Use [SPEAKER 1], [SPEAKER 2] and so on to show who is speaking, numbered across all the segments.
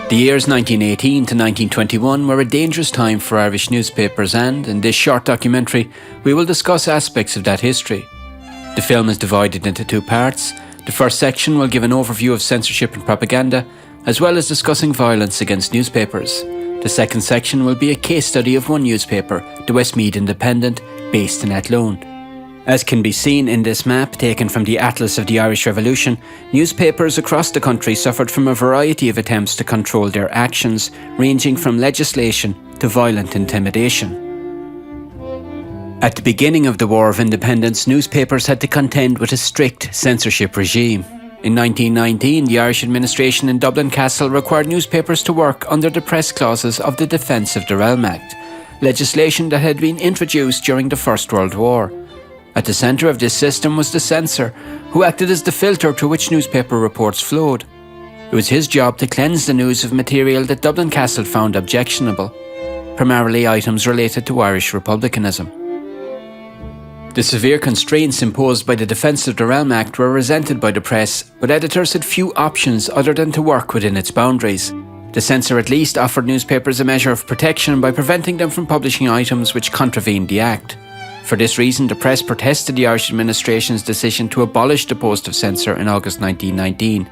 [SPEAKER 1] The years 1918 to 1921 were a dangerous time for Irish newspapers, and in this short documentary we will discuss aspects of that history. The film is divided into two parts. The first section will give an overview of censorship and propaganda, as well as discussing violence against newspapers. The second section will be a case study of one newspaper, the Westmeath Independent, based in Athlone. As can be seen in this map taken from the Atlas of the Irish Revolution, newspapers across the country suffered from a variety of attempts to control their actions, ranging from legislation to violent intimidation. At the beginning of the War of Independence, newspapers had to contend with a strict censorship regime. In 1919, the Irish administration in Dublin Castle required newspapers to work under the press clauses of the Defence of the Realm Act, legislation that had been introduced during the First World War. At the centre of this system was the censor, who acted as the filter through which newspaper reports flowed. It was his job to cleanse the news of material that Dublin Castle found objectionable, primarily items related to Irish republicanism. The severe constraints imposed by the Defence of the Realm Act were resented by the press, but editors had few options other than to work within its boundaries. The censor at least offered newspapers a measure of protection by preventing them from publishing items which contravened the Act. For this reason, the press protested the Irish administration's decision to abolish the post of censor in August 1919.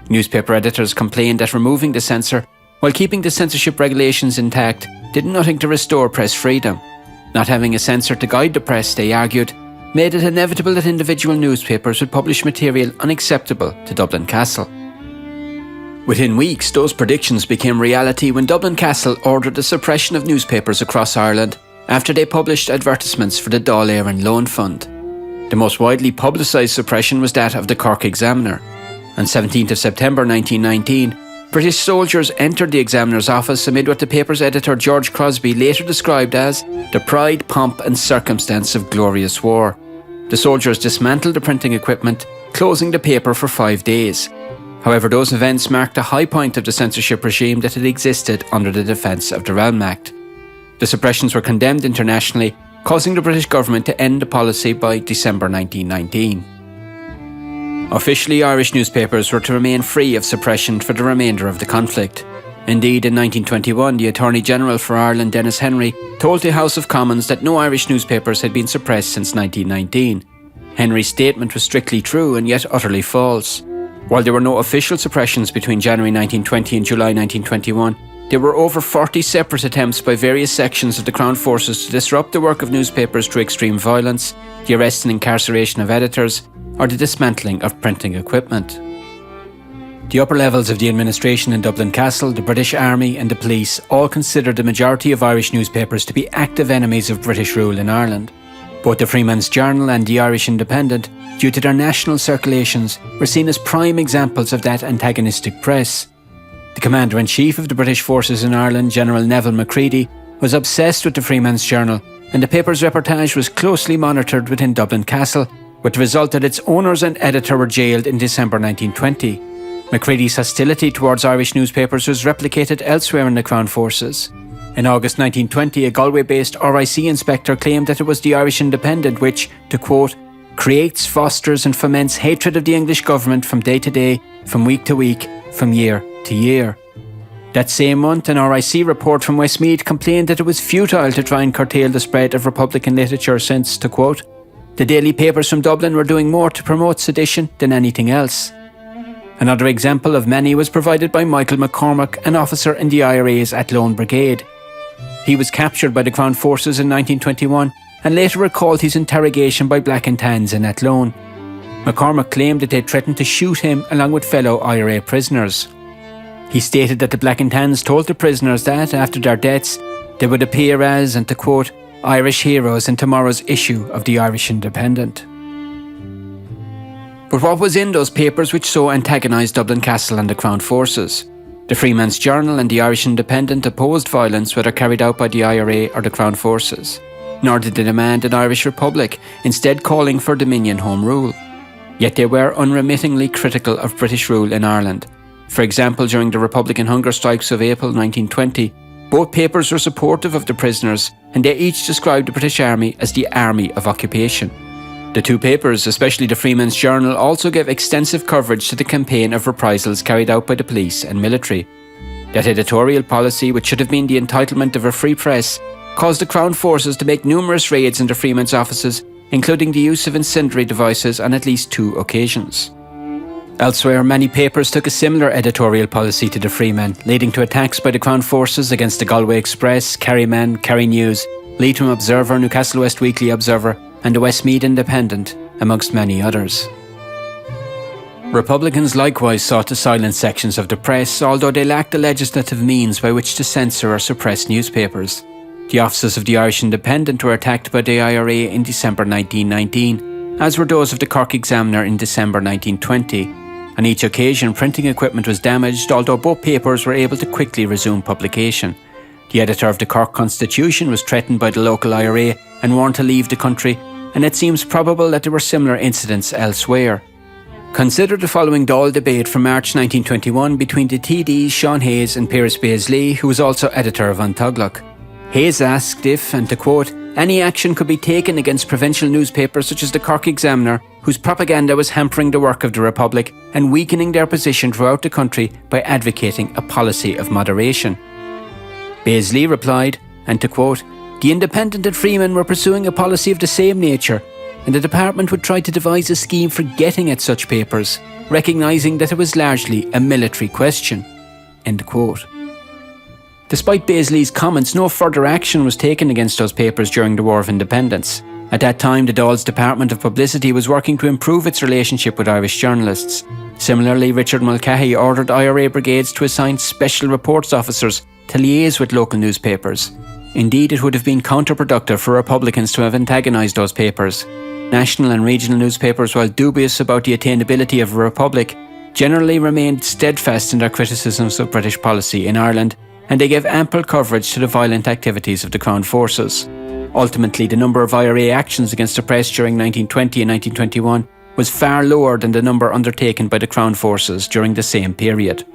[SPEAKER 1] Newspaper editors complained that removing the censor, while keeping the censorship regulations intact, did nothing to restore press freedom. Not having a censor to guide the press, they argued, made it inevitable that individual newspapers would publish material unacceptable to Dublin Castle. Within weeks, those predictions became reality when Dublin Castle ordered the suppression of newspapers across Ireland after they published advertisements for the Dáil Éireann Loan Fund. The most widely publicised suppression was that of the Cork Examiner. On 17th of September 1919, British soldiers entered the Examiner's office amid what the paper's editor George Crosby later described as the pride, pomp and circumstance of glorious war. The soldiers dismantled the printing equipment, closing the paper for 5 days. However, those events marked a high point of the censorship regime that had existed under the Defence of the Realm Act. The suppressions were condemned internationally, causing the British government to end the policy by December 1919. Officially, Irish newspapers were to remain free of suppression for the remainder of the conflict. Indeed, in 1921, the Attorney General for Ireland, Denis Henry, told the House of Commons that no Irish newspapers had been suppressed since 1919. Henry's statement was strictly true and yet utterly false. While there were no official suppressions between January 1920 and July 1921, there were over 40 separate attempts by various sections of the Crown Forces to disrupt the work of newspapers through extreme violence, the arrest and incarceration of editors, or the dismantling of printing equipment. The upper levels of the administration in Dublin Castle, the British Army and the police all considered the majority of Irish newspapers to be active enemies of British rule in Ireland. Both the Freeman's Journal and the Irish Independent, due to their national circulations, were seen as prime examples of that antagonistic press. The Commander-in-Chief of the British forces in Ireland, General Neville Macready, was obsessed with the Freeman's Journal, and the paper's reportage was closely monitored within Dublin Castle, with the result that its owners and editor were jailed in December 1920. Macready's hostility towards Irish newspapers was replicated elsewhere in the Crown Forces. In August 1920, a Galway-based RIC inspector claimed that it was the Irish Independent which, to quote, creates, fosters and foments hatred of the English government from day to day, from week to week, from year to year. That same month, an RIC report from Westmeath complained that it was futile to try and curtail the spread of Republican literature since, to quote, the daily papers from Dublin were doing more to promote sedition than anything else. Another example of many was provided by Michael McCormack, an officer in the IRA's Athlone Brigade. He was captured by the Crown Forces in 1921 and later recalled his interrogation by Black and Tans in Athlone. McCormack claimed that they threatened to shoot him along with fellow IRA prisoners. He stated that the Black and Tans told the prisoners that, after their deaths, they would appear as, and to quote, Irish heroes in tomorrow's issue of the Irish Independent. But what was in those papers which so antagonised Dublin Castle and the Crown Forces? The Freeman's Journal and the Irish Independent opposed violence whether carried out by the IRA or the Crown Forces. Nor did they demand an Irish Republic, instead calling for Dominion Home Rule. Yet they were unremittingly critical of British rule in Ireland. For example, during the Republican hunger strikes of April 1920, both papers were supportive of the prisoners, and they each described the British Army as the Army of Occupation. The two papers, especially the Freeman's Journal, also gave extensive coverage to the campaign of reprisals carried out by the police and military. That editorial policy, which should have been the entitlement of a free press, caused the Crown Forces to make numerous raids into Freeman's offices, including the use of incendiary devices on at least 2 occasions. Elsewhere, many papers took a similar editorial policy to the Freemen, leading to attacks by the Crown Forces against the Galway Express, Kerry Men, Kerry News, Leitrim Observer, Newcastle West Weekly Observer and the Westmeath Independent, amongst many others. Republicans likewise sought to silence sections of the press, although they lacked the legislative means by which to censor or suppress newspapers. The offices of the Irish Independent were attacked by the IRA in December 1919, as were those of the Cork Examiner in December 1920. On each occasion, printing equipment was damaged, although both papers were able to quickly resume publication. The editor of the Cork Constitution was threatened by the local IRA and warned to leave the country, and it seems probable that there were similar incidents elsewhere. Consider the following Dáil debate from March 1921 between the TDs Sean Hayes and Piers Beasley, who was also editor of An Taigleach. Hayes asked if, and to quote, any action could be taken against provincial newspapers such as the Cork Examiner, whose propaganda was hampering the work of the Republic and weakening their position throughout the country by advocating a policy of moderation. Beasley replied, and to quote, the Independent and Freemen were pursuing a policy of the same nature, and the department would try to devise a scheme for getting at such papers, recognising that it was largely a military question. End quote. Despite Beasley's comments, no further action was taken against those papers during the War of Independence. At that time, the Dáil's Department of Publicity was working to improve its relationship with Irish journalists. Similarly, Richard Mulcahy ordered IRA brigades to assign special reports officers to liaise with local newspapers. Indeed, it would have been counterproductive for Republicans to have antagonised those papers. National and regional newspapers, while dubious about the attainability of a republic, generally remained steadfast in their criticisms of British policy in Ireland, and they gave ample coverage to the violent activities of the Crown Forces. Ultimately, the number of IRA actions against the press during 1920 and 1921 was far lower than the number undertaken by the Crown Forces during the same period.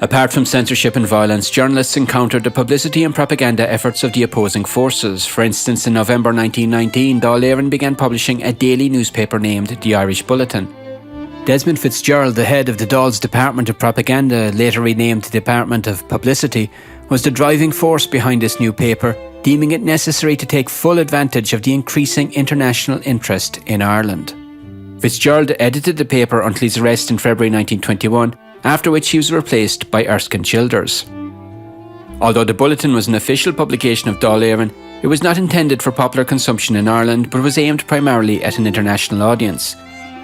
[SPEAKER 1] Apart from censorship and violence, journalists encountered the publicity and propaganda efforts of the opposing forces. For instance, in November 1919, Dáil Éireann began publishing a daily newspaper named The Irish Bulletin. Desmond Fitzgerald, the head of the Dáil's Department of Propaganda, later renamed the Department of Publicity, was the driving force behind this new paper, deeming it necessary to take full advantage of the increasing international interest in Ireland. Fitzgerald edited the paper until his arrest in February 1921, after which he was replaced by Erskine Childers. Although the Bulletin was an official publication of Dáil Éireann, it was not intended for popular consumption in Ireland, but was aimed primarily at an international audience.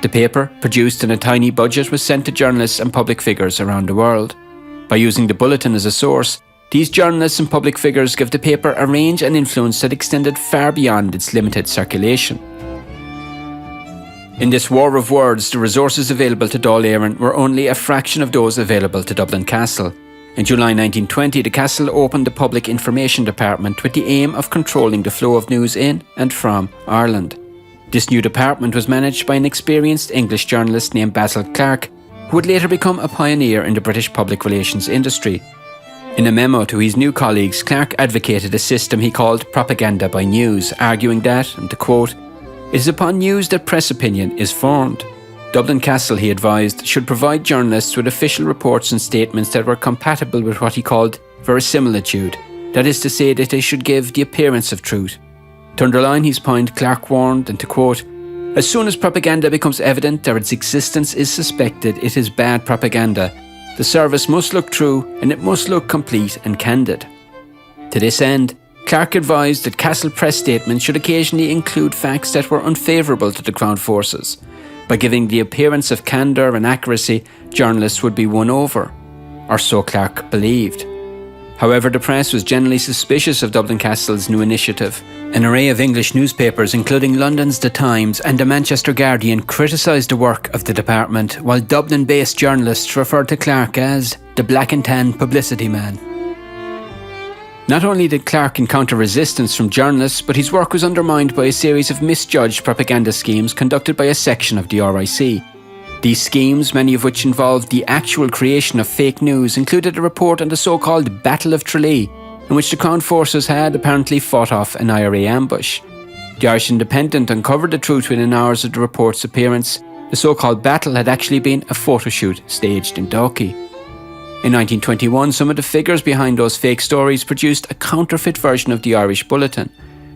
[SPEAKER 1] The paper, produced on a tiny budget, was sent to journalists and public figures around the world. By using the Bulletin as a source, these journalists and public figures gave the paper a range and influence that extended far beyond its limited circulation. In this war of words, the resources available to Dáil Éireann were only a fraction of those available to Dublin Castle. In July 1920, the Castle opened the Public Information Department with the aim of controlling the flow of news in and from Ireland. This new department was managed by an experienced English journalist named Basil Clarke, who would later become a pioneer in the British public relations industry. In a memo to his new colleagues, Clarke advocated a system he called propaganda by news, arguing that, and to quote, it is upon news that press opinion is formed. Dublin Castle, he advised, should provide journalists with official reports and statements that were compatible with what he called verisimilitude, that is to say that they should give the appearance of truth. To underline his point, Clarke warned, and to quote, as soon as propaganda becomes evident or its existence is suspected, it is bad propaganda. The service must look true and it must look complete and candid. To this end, Clarke advised that Castle press statements should occasionally include facts that were unfavourable to the Crown Forces. By giving the appearance of candour and accuracy, journalists would be won over, or so Clarke believed. However, the press was generally suspicious of Dublin Castle's new initiative. An array of English newspapers, including London's The Times and the Manchester Guardian, criticised the work of the department, while Dublin-based journalists referred to Clarke as the black and tan publicity man. Not only did Clarke encounter resistance from journalists, but his work was undermined by a series of misjudged propaganda schemes conducted by a section of the RIC. These schemes, many of which involved the actual creation of fake news, included a report on the so-called Battle of Tralee, in which the Crown Forces had apparently fought off an IRA ambush. The Irish Independent uncovered the truth within hours of the report's appearance. The so-called battle had actually been a photo shoot staged in Dalkey. In 1921, some of the figures behind those fake stories produced a counterfeit version of the Irish Bulletin.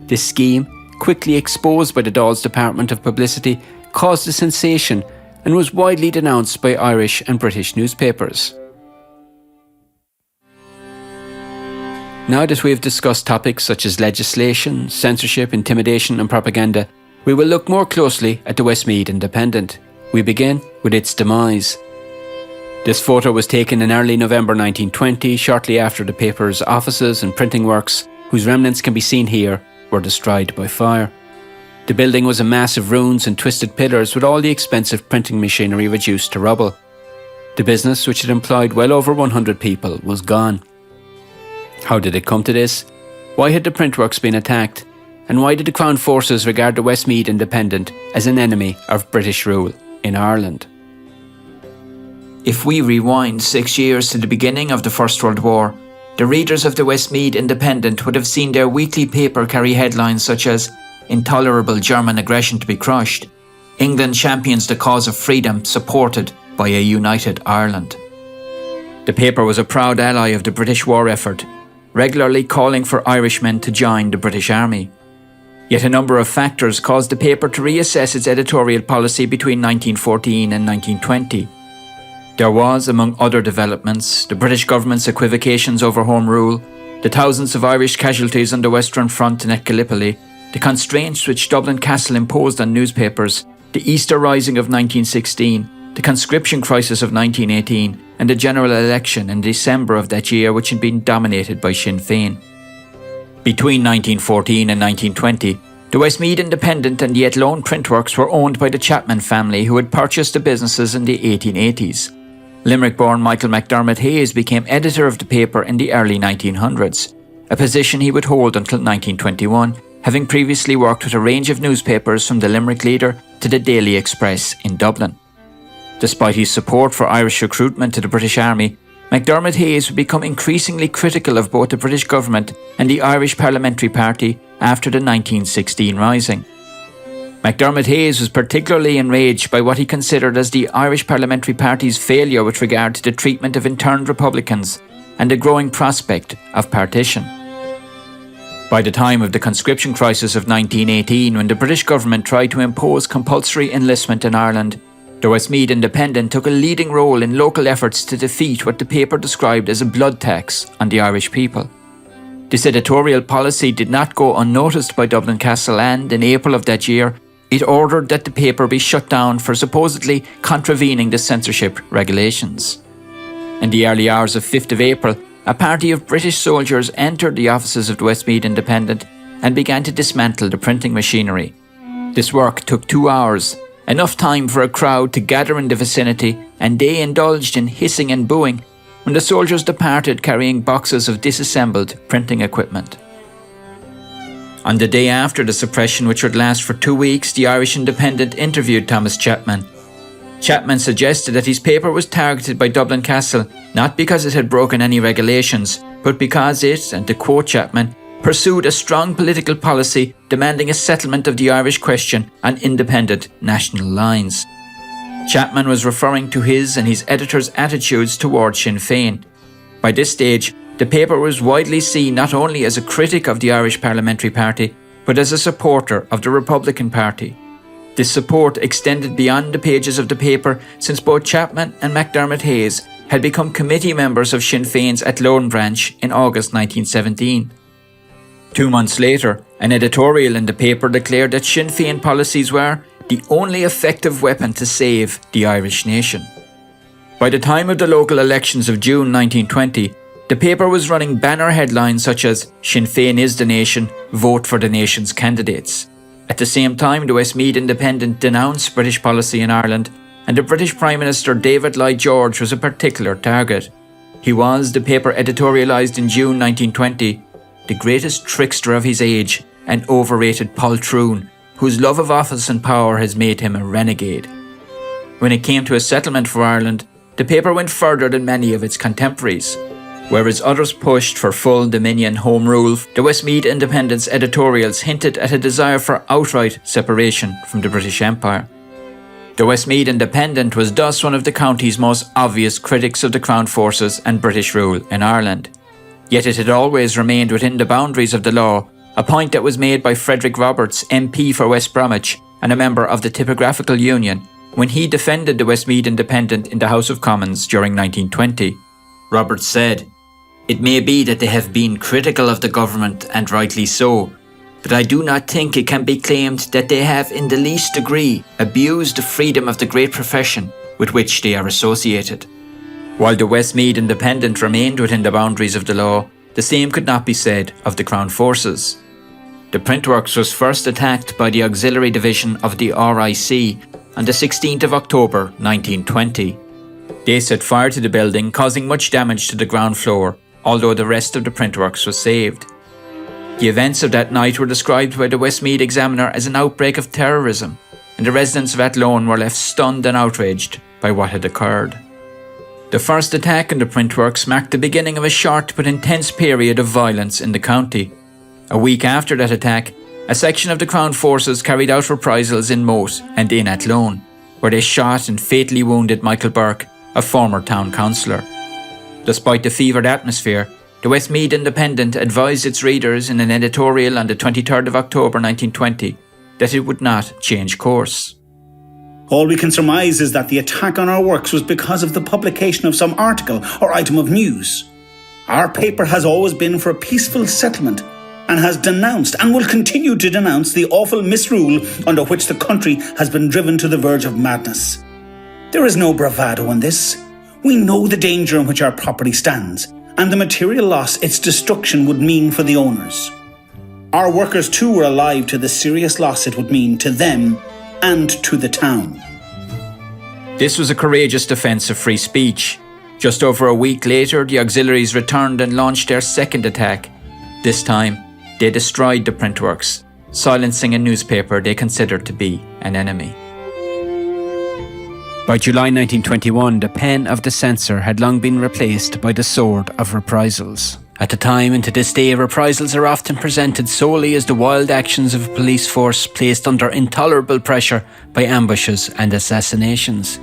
[SPEAKER 1] This scheme, quickly exposed by the Dáil's Department of Publicity, caused a sensation and was widely denounced by Irish and British newspapers. Now that we have discussed topics such as legislation, censorship, intimidation and propaganda, we will look more closely at the Westmeath Independent. We begin with its demise. This photo was taken in early November 1920, shortly after the paper's offices and printing works, whose remnants can be seen here, were destroyed by fire. The building was a mass of ruins and twisted pillars, with all the expensive printing machinery reduced to rubble. The business, which had employed well over 100 people, was gone. How did it come to this? Why had the printworks been attacked? And why did the Crown forces regard the Westmeath Independent as an enemy of British rule in Ireland? If we rewind 6 years to the beginning of the First World War, the readers of the Westmeath Independent would have seen their weekly paper carry headlines such as "Intolerable German aggression to be crushed," "England champions the cause of freedom supported by a united Ireland." The paper was a proud ally of the British war effort, regularly calling for Irishmen to join the British Army. Yet a number of factors caused the paper to reassess its editorial policy between 1914 and 1920. There was, among other developments, the British government's equivocations over Home Rule, the thousands of Irish casualties on the Western Front and at Gallipoli, the constraints which Dublin Castle imposed on newspapers, the Easter Rising of 1916, the conscription crisis of 1918, and the general election in December of that year, which had been dominated by Sinn Féin. Between 1914 and 1920, the Westmeath Independent and the Athlone printworks were owned by the Chapman family, who had purchased the businesses in the 1880s. Limerick-born Michael MacDermot Hayes became editor of the paper in the early 1900s, a position he would hold until 1921, having previously worked with a range of newspapers from the Limerick Leader to the Daily Express in Dublin. Despite his support for Irish recruitment to the British Army, MacDermot Hayes would become increasingly critical of both the British government and the Irish Parliamentary Party after the 1916 Rising. MacDermot Hayes was particularly enraged by what he considered as the Irish Parliamentary Party's failure with regard to the treatment of interned Republicans and the growing prospect of partition. By the time of the conscription crisis of 1918, when the British government tried to impose compulsory enlistment in Ireland, the Westmeath Independent took a leading role in local efforts to defeat what the paper described as a blood tax on the Irish people. This editorial policy did not go unnoticed by Dublin Castle, and in April of that year, it ordered that the paper be shut down for supposedly contravening the censorship regulations. In the early hours of 5th of April, a party of British soldiers entered the offices of the Westmeath Independent and began to dismantle the printing machinery. This work took 2 hours, enough time for a crowd to gather in the vicinity, and they indulged in hissing and booing when the soldiers departed carrying boxes of disassembled printing equipment. On the day after the suppression, which would last for 2 weeks, the Irish Independent interviewed Thomas Chapman. Chapman suggested that his paper was targeted by Dublin Castle not because it had broken any regulations, but because it, and to quote Chapman, pursued a strong political policy demanding a settlement of the Irish question on independent national lines. Chapman was referring to his and his editor's attitudes towards Sinn Féin. By this stage, the paper was widely seen not only as a critic of the Irish Parliamentary Party, but as a supporter of the Republican Party. This support extended beyond the pages of the paper, since both Chapman and MacDermot Hayes had become committee members of Sinn Féin's Athlone branch in August 1917. 2 months later, an editorial in the paper declared that Sinn Féin policies were the only effective weapon to save the Irish nation. By the time of the local elections of June 1920, the paper was running banner headlines such as "Sinn Féin is the nation, vote for the nation's candidates." At the same time, the Westmeath Independent denounced British policy in Ireland, and the British Prime Minister David Lloyd George was a particular target. He was, the paper editorialised in June 1920, the greatest trickster of his age, an overrated poltroon, whose love of office and power has made him a renegade. When it came to a settlement for Ireland, the paper went further than many of its contemporaries. Whereas others pushed for full Dominion Home Rule, the Westmeath Independent's editorials hinted at a desire for outright separation from the British Empire.
[SPEAKER 2] The Westmeath Independent was thus one of the county's most obvious critics of the Crown forces and British rule in Ireland. Yet it had always remained within the boundaries of the law, a point that was made by Frederick Roberts, MP for West Bromwich and a member of the Typographical Union, when he defended the Westmeath Independent in the House of Commons during 1920. Roberts said, "It may be that they have been critical of the government, and rightly so, but I do not think it can be claimed that they have in the least degree abused the freedom of the great profession with which they are associated." While the Westmeath Independent remained within the boundaries of the law, the same could not be said of the Crown forces. The printworks was first attacked by the Auxiliary Division of the RIC on the 16th of October 1920. They set fire to the building, causing much damage to the ground floor, although the rest of the printworks was saved. The events of that night were described by the Westmeath Examiner as an outbreak of terrorism, and the residents of Athlone were left stunned and outraged by what had occurred. The first attack on the printworks marked the beginning of a short but intense period of violence in the county. A week after that attack, a section of the Crown forces carried out reprisals in Moat and in Athlone, where they shot and fatally wounded Michael Burke, a former town councillor. Despite the fevered atmosphere, the Westmeath Independent advised its readers in an editorial on the 23rd of October 1920 that it would not change course.
[SPEAKER 3] "All we can surmise is that the attack on our works was because of the publication of some article or item of news. Our paper has always been for a peaceful settlement and has denounced and will continue to denounce the awful misrule under which the country has been driven to the verge of madness. There is no bravado in this. We know the danger in which our property stands and the material loss its destruction would mean for the owners. Our workers too were alive to the serious loss it would mean to them and to the town."
[SPEAKER 2] This was a courageous defence of free speech. Just over a week later, the auxiliaries returned and launched their second attack. This time, they destroyed the printworks, silencing a newspaper they considered to be an enemy.
[SPEAKER 1] By July 1921, the pen of the censor had long been replaced by the sword of reprisals. At the time and to this day, reprisals are often presented solely as the wild actions of a police force placed under intolerable pressure by ambushes and assassinations.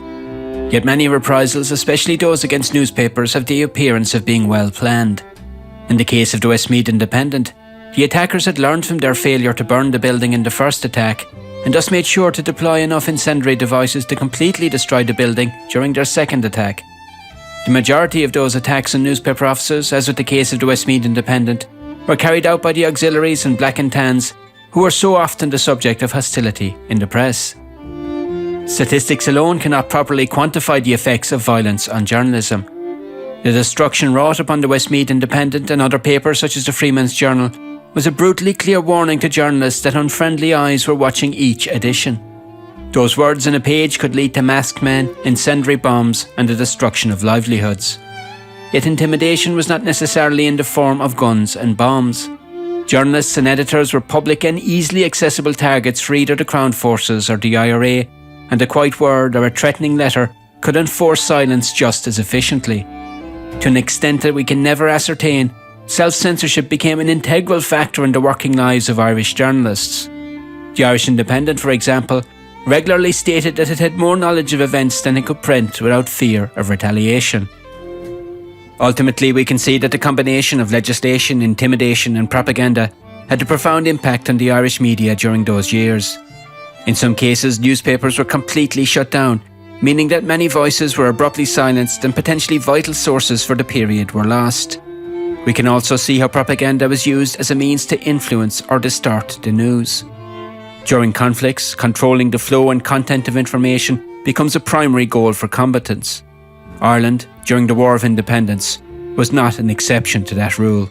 [SPEAKER 1] Yet many reprisals, especially those against newspapers, have the appearance of being well planned. In the case of the Westmeath Independent, the attackers had learned from their failure to burn the building in the first attack, and thus made sure to deploy enough incendiary devices to completely destroy the building during their second attack. The majority of those attacks on newspaper offices, as with the case of the Westmeath Independent, were carried out by the auxiliaries and black and tans, who were so often the subject of hostility in the press. Statistics alone cannot properly quantify the effects of violence on journalism. The destruction wrought upon the Westmeath Independent and other papers such as the Freeman's Journal was a brutally clear warning to journalists that unfriendly eyes were watching each edition. Those words on a page could lead to masked men, incendiary bombs and the destruction of livelihoods. Yet intimidation was not necessarily in the form of guns and bombs. Journalists and editors were public and easily accessible targets for either the Crown forces or the IRA, and a quiet word or a threatening letter could enforce silence just as efficiently. To an extent that we can never ascertain, self-censorship became an integral factor in the working lives of Irish journalists. The Irish Independent, for example, regularly stated that it had more knowledge of events than it could print without fear of retaliation. Ultimately, we can see that the combination of legislation, intimidation and propaganda had a profound impact on the Irish media during those years. In some cases, newspapers were completely shut down, meaning that many voices were abruptly silenced and potentially vital sources for the period were lost. We can also see how propaganda was used as a means to influence or distort the news. During conflicts, controlling the flow and content of information becomes a primary goal for combatants. Ireland, during the War of Independence, was not an exception to that rule.